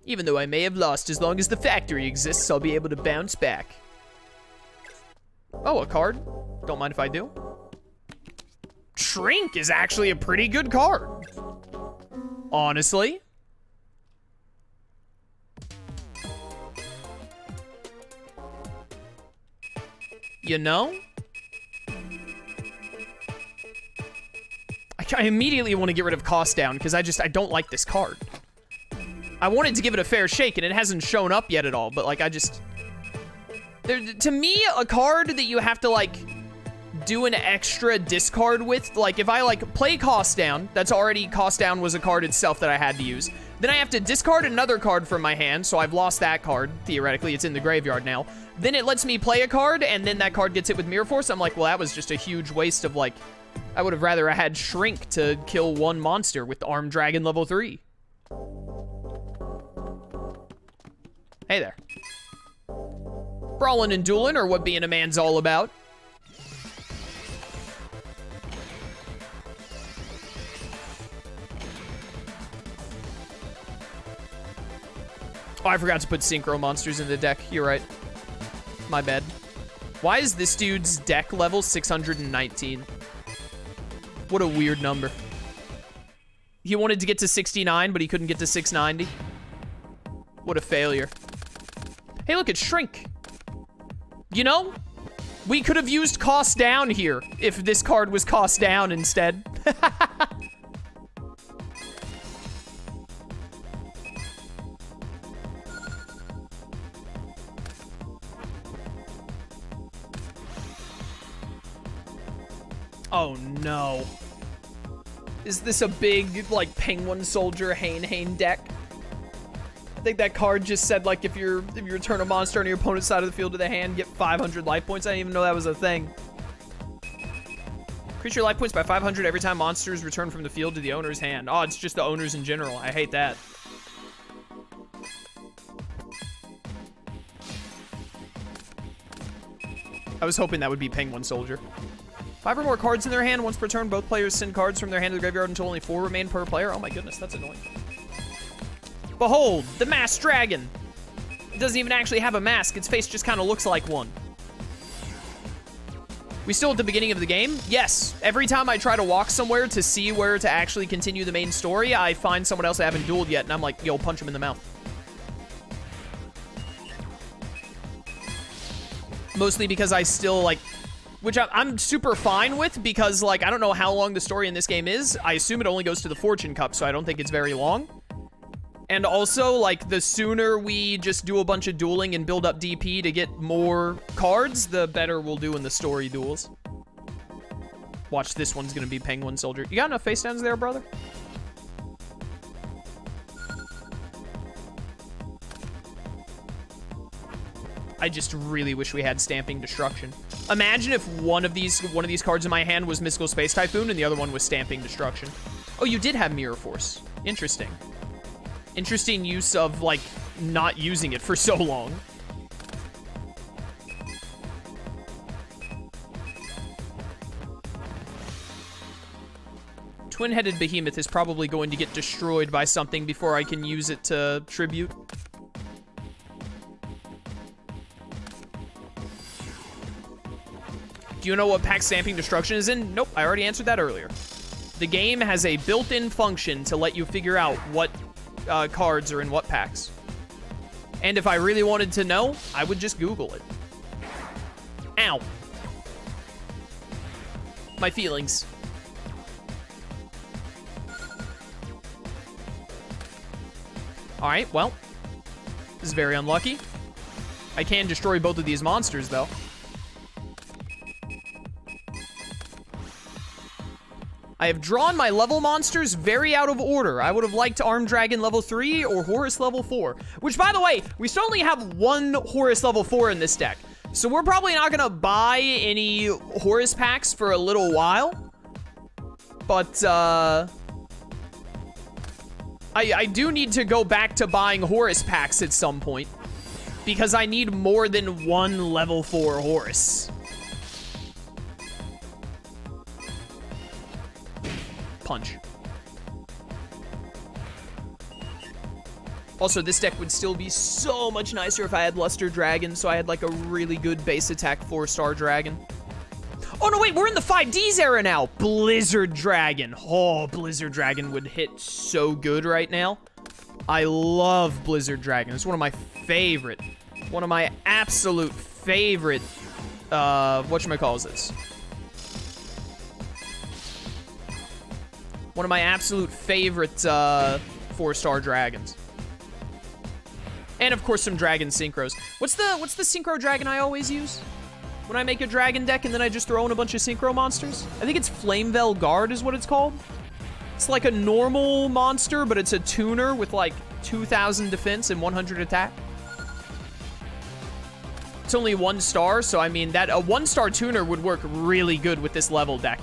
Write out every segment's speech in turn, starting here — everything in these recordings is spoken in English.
Even though I may have lost, as long as the factory exists, I'll be able to bounce back. Oh, a card? Don't mind if I do. Shrink is actually a pretty good card. Honestly. You know? I immediately want to get rid of cost down because I don't like this card. I wanted to give it a fair shake and it hasn't shown up yet at all, but like to me, a card that you have to like do an extra discard with, like if I like play cost down, that's already cost down was a card itself that I had to use. Then I have to discard another card from my hand, so I've lost that card. Theoretically, it's in the graveyard now. Then it lets me play a card, and then that card gets hit with Mirror Force. I'm like, well, that was just a huge waste of like, I would have rather had Shrink to kill one monster with Armed Dragon level 3. Hey there. Brawling and dueling are what being a man's all about. Oh, I forgot to put synchro monsters in the deck. You're right. My bad. Why is this dude's deck level 619? What a weird number. He wanted to get to 69, but he couldn't get to 690. What a failure. Hey, look, it's Shrink. You know, we could have used cost down here if this card was cost down instead. Oh no. Is this a big, like, Penguin Soldier Hane deck? I think that card just said, like, if you return a monster on your opponent's side of the field to the hand, get 500 life points. I didn't even know that was a thing. Increase your life points by 500 every time monsters return from the field to the owner's hand. Oh, it's just the owners in general. I hate that. I was hoping that would be Penguin Soldier. 5 or more cards in their hand. Once per turn, both players send cards from their hand to the graveyard until only 4 remain per player. Oh my goodness, that's annoying. Behold, the masked dragon. It doesn't even actually have a mask. Its face just kind of looks like one. We still at the beginning of the game? Yes. Every time I try to walk somewhere to see where to actually continue the main story, I find someone else I haven't dueled yet, and I'm like, yo, punch him in the mouth. Mostly because I still, like... Which I'm super fine with because, like, I don't know how long the story in this game is. I assume it only goes to the Fortune Cup, so I don't think it's very long. And also, like, the sooner we just do a bunch of dueling and build up DP to get more cards, the better we'll do in the story duels. Watch, this one's gonna be Penguin Soldier. You got enough face downs there, brother? I just really wish we had Stamping Destruction. Imagine if one of these cards in my hand was Mystical Space Typhoon and the other one was Stamping Destruction. Oh, you did have Mirror Force. Interesting. Interesting use of, like, not using it for so long. Twin-headed Behemoth is probably going to get destroyed by something before I can use it to tribute. Do you know what pack Stamping Destruction is in? Nope, I already answered that earlier. The game has a built-in function to let you figure out what cards are in what packs. And if I really wanted to know, I would just Google it. Ow. My feelings. Alright, well. This is very unlucky. I can destroy both of these monsters, though. I have drawn my level monsters very out of order. I would have liked Armed Dragon level 3 or Horus level 4. Which, by the way, we still only have one Horus level 4 in this deck. So we're probably not gonna buy any Horus packs for a little while. But, I do need to go back to buying Horus packs at some point. Because I need more than one level 4 Horus. Punch. Also, this deck would still be so much nicer if I had Luster Dragon, so I had like a really good base attack 4-star dragon. Oh no, wait, we're in the 5D's era now. Blizzard Dragon. Oh, Blizzard Dragon would hit so good right now. I love Blizzard Dragon. It's one of my favorite, one of my absolute favorite, whatchamacallit. One of my absolute favorite, 4-star dragons. And of course some dragon synchros. What's the synchro dragon I always use? When I make a dragon deck and then I just throw in a bunch of synchro monsters? I think it's Flameveil Guard is what it's called. It's like a normal monster, but it's a tuner with like 2,000 defense and 100 attack. It's only 1 star, so I mean that a 1-star tuner would work really good with this level deck.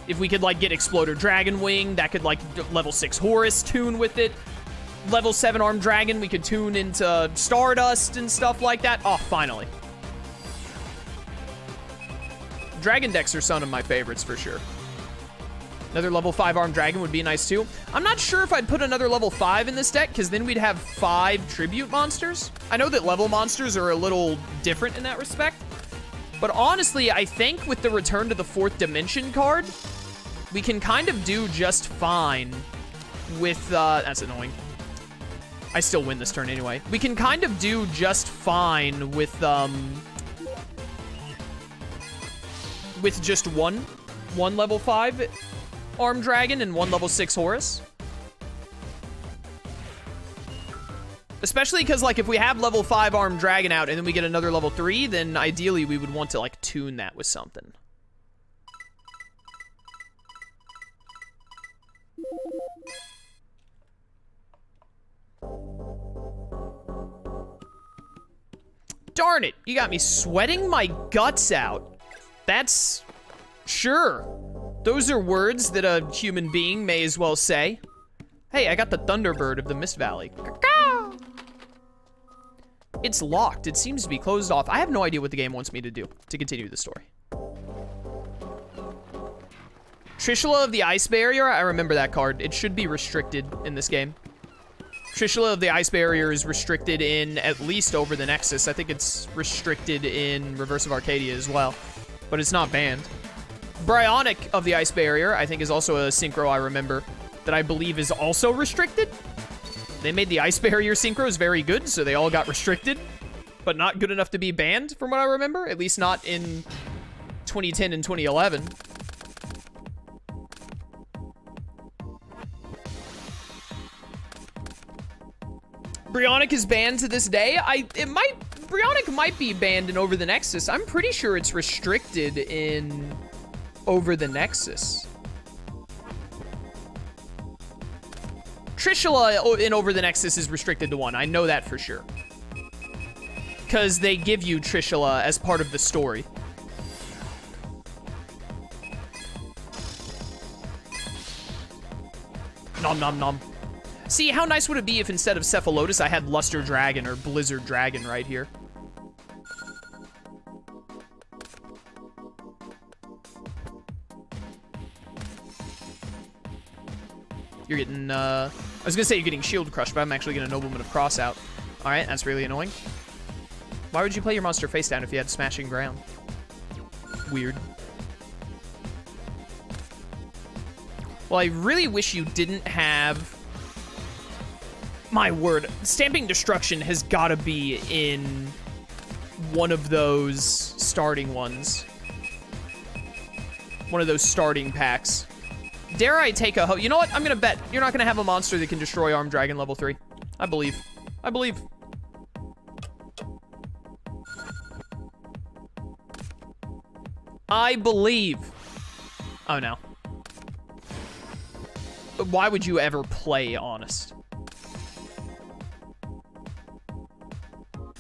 If we could like get Exploder Dragon Wing, that could like level 6 Horus tune with it. Level 7 Armed Dragon, we could tune into Stardust and stuff like that. Oh, finally. Dragon decks are some of my favorites for sure. Another level 5 Armed Dragon would be nice too. I'm not sure if I'd put another level 5 in this deck, because then we'd have 5 tribute monsters. I know that level monsters are a little different in that respect. But honestly, I think with the Return to the 4th Dimension card, we can kind of do just fine with, that's annoying. I still win this turn anyway. We can kind of do just fine with just one level 5 Armed Dragon and 1 level 6 Horus. Especially because, like, if we have level 5 Armed Dragon out and then we get another level 3, then ideally we would want to, like, tune that with something. Darn it, you got me sweating my guts out. That's... sure. Those are words that a human being may as well say. Hey, I got the Thunderbird of the Mist Valley. It's locked. It seems to be closed off. I have no idea what the game wants me to do to continue the story. Trishula of the Ice Barrier, I remember that card. It should be restricted in this game. Trishula of the Ice Barrier is restricted in at least Over the Nexus. I think it's restricted in Reverse of Arcadia as well, but it's not banned. Bryonic of the Ice Barrier, I think, is also a synchro I remember that I believe is also restricted. They made the Ice Barrier synchros very good, so they all got restricted, but not good enough to be banned from what I remember, at least not in 2010 and 2011. Bryonic is banned to this day. Bryonic might be banned in Over the Nexus. I'm pretty sure it's restricted in Over the Nexus. Trishula in Over the Nexus is restricted to 1. I know that for sure. Because they give you Trishula as part of the story. Nom nom nom. See, how nice would it be if instead of Cephalotus, I had Luster Dragon or Blizzard Dragon right here? You're getting, I was gonna say you're getting Shield Crushed, but I'm actually getting a Nobleman of Cross out. Alright, that's really annoying. Why would you play your monster face down if you had Smashing Ground? Weird. Well, I really wish you didn't have... My word, Stamping Destruction has gotta be in one of those starting ones. One of those starting packs. Dare I take a you know what? I'm gonna bet you're not gonna have a monster that can destroy Armed Dragon level 3. I believe. I believe. I believe. Oh no. Why would you ever play Honest?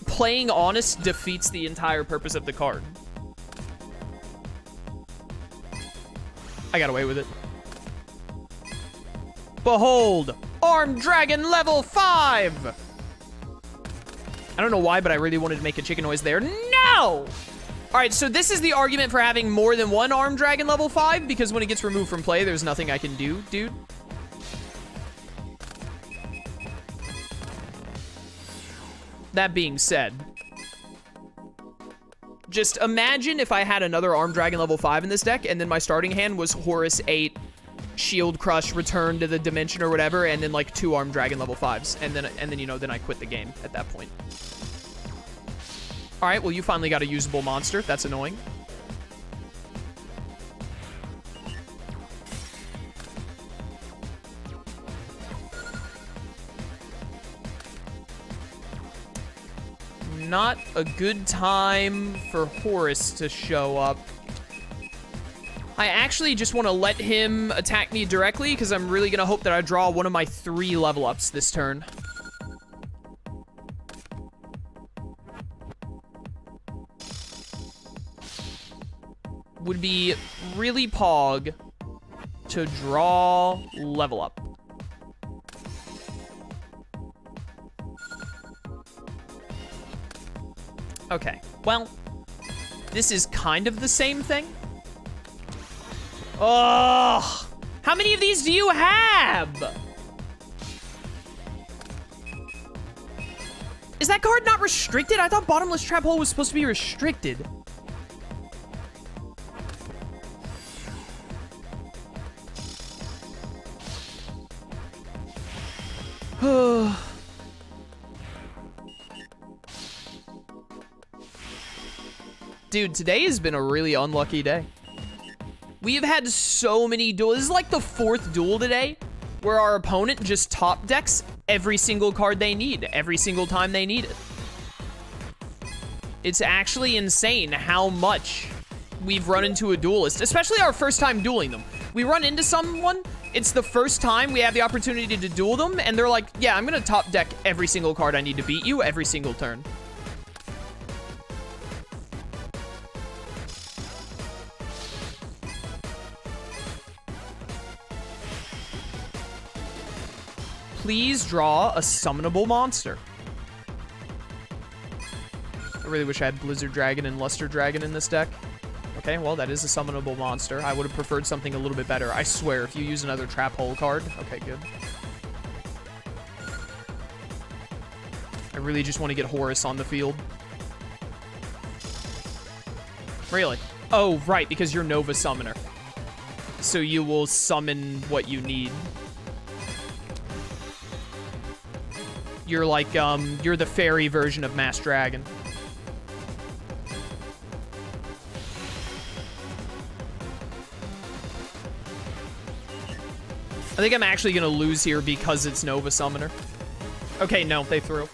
Playing Honest defeats the entire purpose of the card. I got away with it. Behold, Armed Dragon level 5! I don't know why, but I really wanted to make a chicken noise there. No! Alright, so this is the argument for having more than one Armed Dragon level 5, because when it gets removed from play, there's nothing I can do, dude. that being said, just imagine if I had another Armed Dragon level 5 in this deck, and then my starting hand was Horus 8, Shield Crush, Return to the Dimension or whatever, and then like 2 Armed Dragon level 5s, and then you know, then I quit the game at that point. All right, well, you finally got a usable monster. That's annoying. Not a good time for Horus to show up. I actually just want to let him attack me directly because I'm really going to hope that I draw one of my 3 level ups this turn. Would be really pog to draw level up. Okay, well, this is kind of the same thing. Ugh! How many of these do you have? Is that card not restricted? I thought Bottomless Trap Hole was supposed to be restricted. Dude, today has been a really unlucky day. We have had so many duels. This is like the 4th duel today where our opponent just top decks every single card they need, every single time they need it. It's actually insane how much we've run into a duelist, especially our first time dueling them. We run into someone, it's the first time we have the opportunity to duel them, and they're like, yeah, I'm gonna top deck every single card I need to beat you every single turn. Please draw a summonable monster. I really wish I had Blizzard Dragon and Luster Dragon in this deck. Okay, well, that is a summonable monster. I would have preferred something a little bit better. I swear, if you use another Trap Hole card. Okay, good. I really just want to get Horus on the field. Really? Oh, right, because you're Nova Summoner. So you will summon what you need. You're like, you're the fairy version of Mass Dragon. I think I'm actually gonna lose here because it's Nova Summoner. Okay, no, they threw.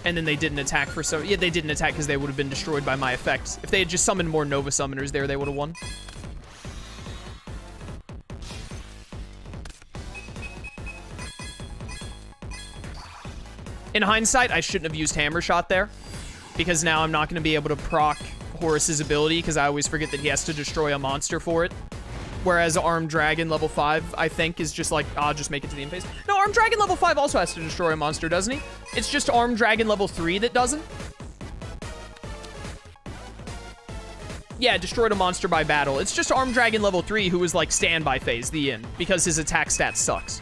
And then they didn't attack for so... Yeah, they didn't attack because they would have been destroyed by my effects. If they had just summoned more Nova Summoners there, they would have won. In hindsight, I shouldn't have used Hammer Shot there, because now I'm not going to be able to proc Horus's ability, because I always forget that he has to destroy a monster for it. Whereas Armed Dragon level 5, I think, is just like, I'll just make it to the end phase. No, Armed Dragon level 5 also has to destroy a monster, doesn't he? It's just Armed Dragon level 3 that doesn't. Yeah, destroyed a monster by battle. It's just Armed Dragon level 3 who is like standby phase, the end, because his attack stat sucks.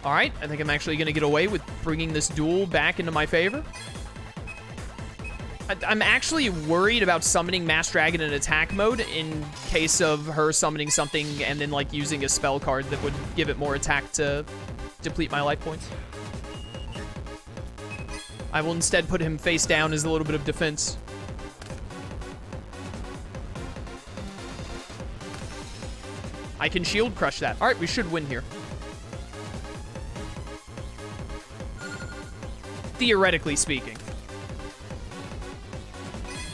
All right, I think I'm actually going to get away with bringing this duel back into my favor. I'm actually worried about summoning Mass Dragon in attack mode in case of her summoning something and then like using a spell card that would give it more attack to deplete my life points. I will instead put him face down as a little bit of defense. I can shield crush that. All right, we should win here. Theoretically speaking.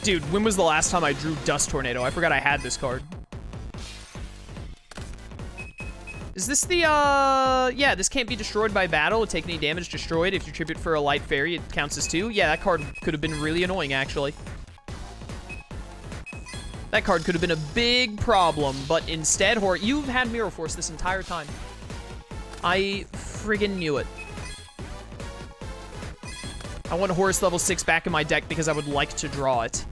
Dude, when was the last time I drew Dust Tornado? I forgot I had this card. Is this the, yeah, this can't be destroyed by battle. Take any damage destroyed. If you tribute for a light fairy, it counts as 2. Yeah, that card could have been really annoying, actually. That card could have been a big problem, but instead, you've had Mirror Force this entire time. I friggin' knew it. I want Horus level 6 back in my deck because I would like to draw it.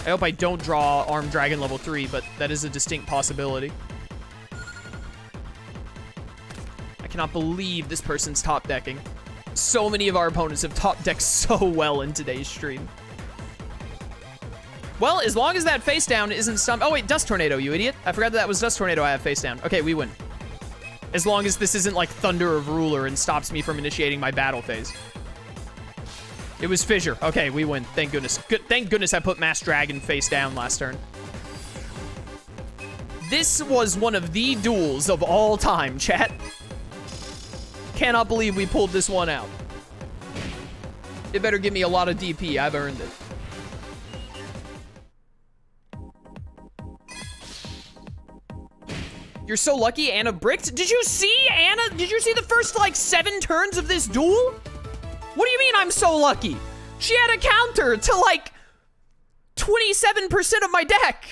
I hope I don't draw Armed Dragon level 3, but that is a distinct possibility. I cannot believe this person's top decking. So many of our opponents have top decked so well in today's stream. Well, as long as that face down isn't some... Oh, wait, Dust Tornado, you idiot. I forgot that was Dust Tornado I have face down. Okay, we win. As long as this isn't like Thunder of Ruler and stops me from initiating my battle phase. It was Fissure. Okay, we win. Thank goodness. Thank goodness I put Mass Dragon face down last turn. This was one of the duels of all time, chat. Cannot believe we pulled this one out. It better give me a lot of DP. I've earned it. You're so lucky Anna bricked. Did you see Anna? Did you see the first, like, 7 turns of this duel? What do you mean I'm so lucky? She had a counter to, like, 27% of my deck.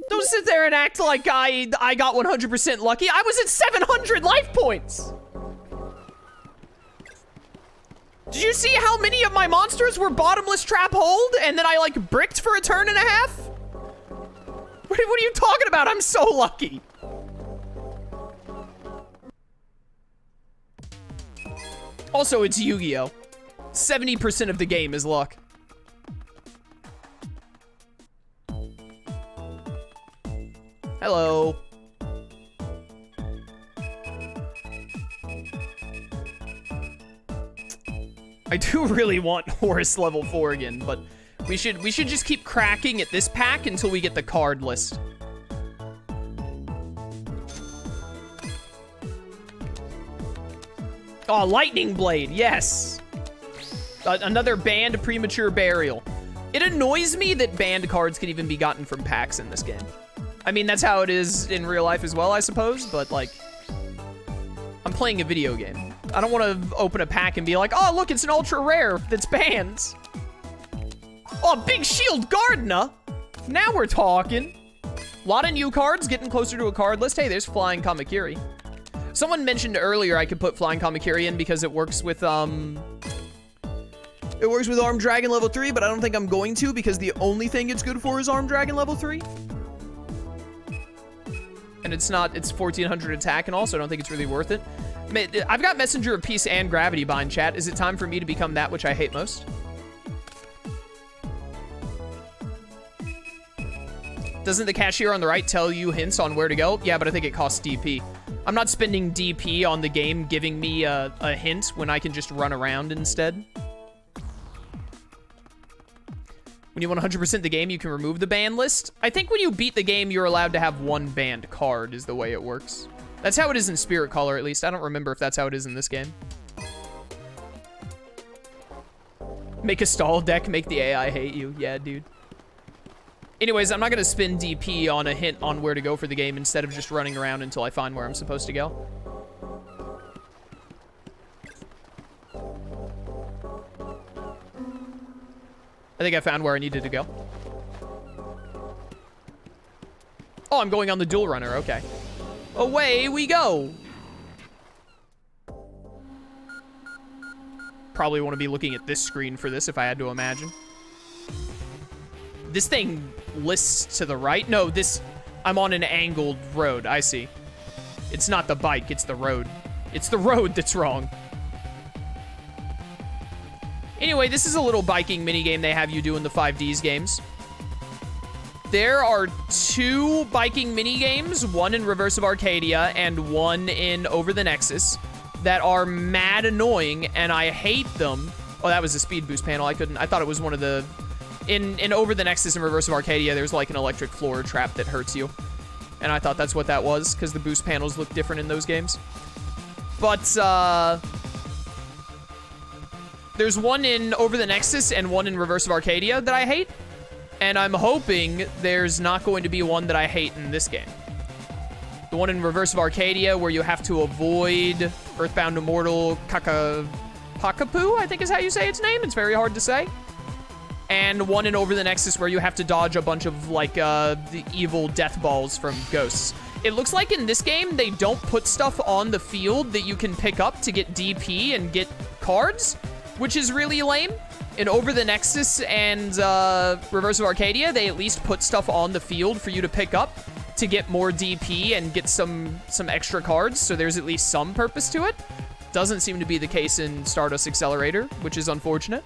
Don't sit there and act like I got 100% lucky. I was at 700 life points. Did you see how many of my monsters were bottomless trap hold and then I like bricked for a turn and a half? What are you talking about? I'm so lucky. Also, it's Yu-Gi-Oh! 70% of the game is luck. Hello. I do really want Horus level 4 again, but we should just keep cracking at this pack until we get the card list. Oh, Lightning Blade, yes. Another banned premature burial. It annoys me that banned cards can even be gotten from packs in this game. I mean, that's how it is in real life as well, I suppose, but like, I'm playing a video game. I don't want to open a pack and be like, oh, look, it's an ultra rare that's banned. Oh, Big Shield Gardener. Now we're talking. A lot of new cards, getting closer to a card list. Hey, there's Flying Kamakiri. Someone mentioned earlier I could put Flying Kamakiri in because it works with, Armed Dragon level 3, but I don't think I'm going to because the only thing it's good for is Armed Dragon level 3. And it's 1400 attack, and also I don't think it's really worth it. I've got Messenger of Peace and Gravity Bind, chat. Is it time for me to become that which I hate most? Doesn't the cashier on the right tell you hints on where to go? Yeah, but I think it costs DP. I'm not spending DP on the game giving me a hint when I can just run around instead. When you want 100% the game, you can remove the ban list. I think when you beat the game, you're allowed to have one banned card is the way it works. That's how it is in Spirit Caller, at least. I don't remember if that's how it is in this game. Make a stall deck, make the AI hate you. Yeah, dude. Anyways, I'm not going to spend DP on a hint on where to go for the game instead of just running around until I find where I'm supposed to go. I think I found where I needed to go. Oh, I'm going on the Duel Runner. Okay. Away we go. Probably want to be looking at this screen for this if I had to imagine. This thing lists to the right. No, I'm on an angled road. I see. It's not the bike, it's the road. It's the road that's wrong. Anyway, this is a little biking minigame they have you do in the 5D's games. There are 2 biking minigames, one in Reverse of Arcadia and one in Over the Nexus, that are mad annoying, and I hate them. Oh, that was a speed boost panel. I thought it was one of the... In Over the Nexus and Reverse of Arcadia, there's like an electric floor trap that hurts you. And I thought that's what that was, because the boost panels look different in those games. But, there's one in Over the Nexus and one in Reverse of Arcadia that I hate. And I'm hoping there's not going to be one that I hate in this game. The one in Reverse of Arcadia where you have to avoid Earthbound Immortal Kakapuu, I think is how you say its name. It's very hard to say. and one in Over the Nexus where you have to dodge a bunch of, like, the evil death balls from ghosts. It looks like in this game, they don't put stuff on the field that you can pick up to get DP and get cards, which is really lame. In Over the Nexus and Reverse of Arcadia, they at least put stuff on the field for you to pick up to get more DP and get some extra cards, so there's at least some purpose to it. Doesn't seem to be the case in Stardust Accelerator, which is unfortunate.